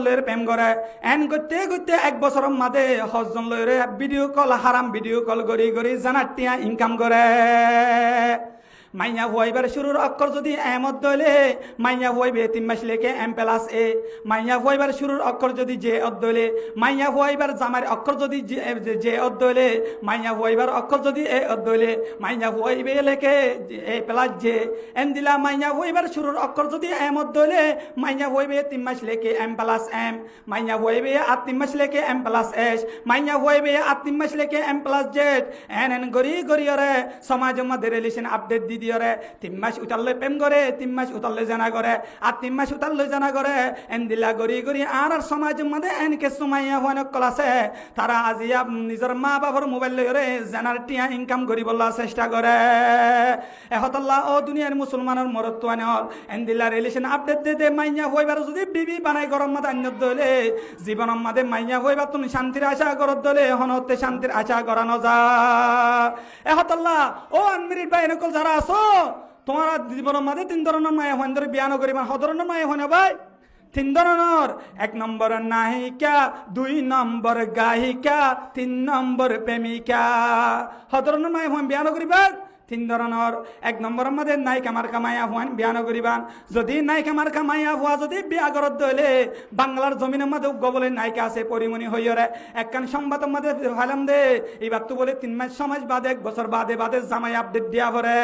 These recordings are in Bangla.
লয়ের প্রেম করে এন করতে করতে 1 বছরের মাঝে হজজন লয়ের ভিডিও কল হারাম ভিডিও কল করি করি জানার টিয়া ইনকাম করে মাইয়া হইবার শুরুর অক্ষর যদি এমত দলে মাইয়া হইবে 3 মাস লেখে M+A মাইয়া হইবার শুরুর অক্ষর যদি জে অদ্দলে মাইয়া হইবার জামার অক্ষর যদি জে অদ্দলে মাইয়া হইবার অক্ষর যদি এ অদ্দলে মাইয়া হইবে লেখে A+J এন দিলা মাইয়া হইবার শুরুর অক্ষর যদি এমত দলে মাইয়া হইবে 3 মাস লেখে M+M মাইয়া হইবে আর 3 মাস লেখে M+S মাইয়া হইবে আর 3 মাস লেখে M+Z এন গরি গরি রে সমাজের মধ্যে রিলেশন আপডেট দিদিওরে 3 মাস উতাল্লে প্রেম করে 3 মাস উতাল্লে জানা করে আর 3 মাস উতাল্লে জানা করে এন দিলা গরি গরি আর সমাজের মধ্যে এন কে সুমাইয়া হওয়ানো ক্লাসে তারা আজিয়া নিজের মা বাবার মোবাইল লইরে জানার টিয়া ইনকাম করি বলা চেষ্টা করে এহতাল্লাহ ও দুনিয়ার মুসলমানের মরত্বান এন দিলা রিলেশন আপডেট দে মাইয়া হইবার যদি বিবি বানাই গরম মাথা আন্য দলে জীবনের মধ্যে মাইয়া হইবার তুমি শান্তির আশা করত দলে হনতে শান্তির আশা করানো যা এহতাল্লাহ ও আনমিরির ভাই নকল যারা আছো তোমার জীবনের মাঝে 3 ধরনের মায়া হন ধরে বিয়ানো করিবা হ ধরনের মায়া হন ভাই 3 ধরনের 1 নম্বর নায়িকা 2 নম্বর গায়িকা 3 নম্বর প্রেমিকা হ ধরনের মায়া হন বিয়ানো করিবা 3 ধরনের 1 নম্বরের মধ্যে নায়িকা মার্কা মায়া হন বিয়ানো করিবান যদি নায়িকা মার্কা মায়া হওয়া যদি বিয়া করত দলে বাংলার জমিনের মধ্যে গবলে নায়িকা আছে পরিমণি হইরে একখান সংবাদের মধ্যে ফালাম দে এইবার তো বলে 3 মাস সমাজ বাদে 1 বছর বাদে বাদে জামাই আপডেট দিয়া পরে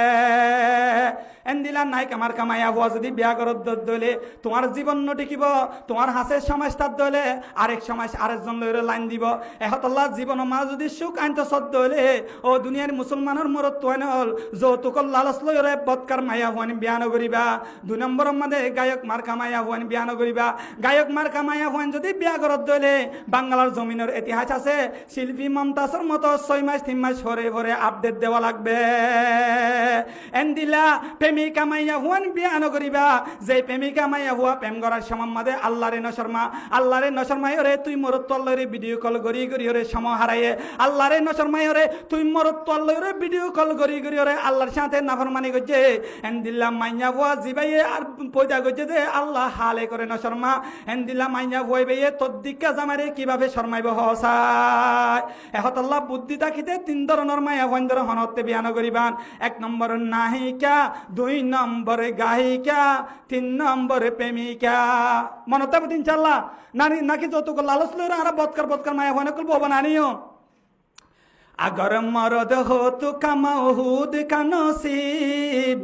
এন দিলা নায়িকা মার্কা মায়া হওয়া যদি বিয়া করত দলে তোমার জীবন নটিকিব তোমার হাসের সমাজটার দলে আরেক সমাজ আরেকজন লইরে লাইন দিব এহতাল্লাহ জীবন মা যদি সুখ আনতে সদ্য হলে ও দুনিয়ার মুসলমানের মরত হল যৌতুক লালচ লইরে বৎকার মায়া হওয়ানি বিয়ান করিবা 2 নম্বরের মধ্যে গায়ক মার্কা মায়া হওয়ানি বিয়ান করিবা গায়ক মার্কা মায়া হওয়ান যদি বিয়া করত দলে বাংলার জমিনের ইতিহাস আছে শিল্পী মমতাজের মতো 6 মাস 3 মাস পরে পরে আপডেট দেওয়া লাগবে এন দিলা প্রেমিকা মাইয়া হওয়ান বিয়ান করিবা যে প্রেমিকা মাইয়া হওয়া প্রেম করার সময় মধ্যে আল্লাহরে নশর্মা রে তুই মরত লইরে ভিডিও কল করি করি রে সময় হারাইয়ে আল্লাহরে নশর্মা রে তুই মরত লইরে ভিডিও কল করি করি রে আল্লাহর সাথে নাফরমানি করছে এন্দিল্লা মাইয়া বুয়া জিবাইয়ে আর পয়দা করছে যে আল্লাহ হালে করে না শর্মা এন্দিল্লা মাইয়া বই বেয়ে তোর দিকা জামারে কিভাবে শর্মাইব হসায় এখন আল্লাহ বুদ্ধি তাকিতে 3 ধরনের মায়া বন্ধর হনতে বিয়ান করিবান 1 নম্বর নায়িকা 2 নম্বর গায়িকা 3 নম্বর প্রেমিকা মনতে বুঝিন চাল্লা নানি নাকি যতক লালচ লইরা আর বৎকার মায়া বনে করব বানানিও अगर मर्द हो तो कमऊद का नसीब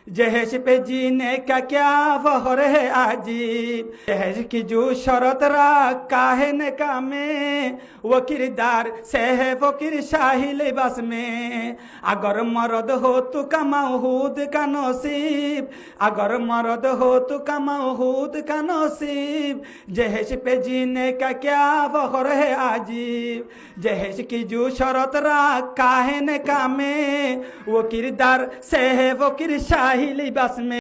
जहेज पे जीने का क्या फख्र है अजीब जहेज की जो शरत रखा है नका में वो किरदार से है फकीर शाही लिबास में अगर मर्द हो तो कमऊद का नसीब अगर मर्द हो तो कमऊद का नसीब जहेज पे जीने का क्या फख्र है अजीब जहेज की जो शरत रखा है नका में वो किरदार से है फकीर शाही लिबास में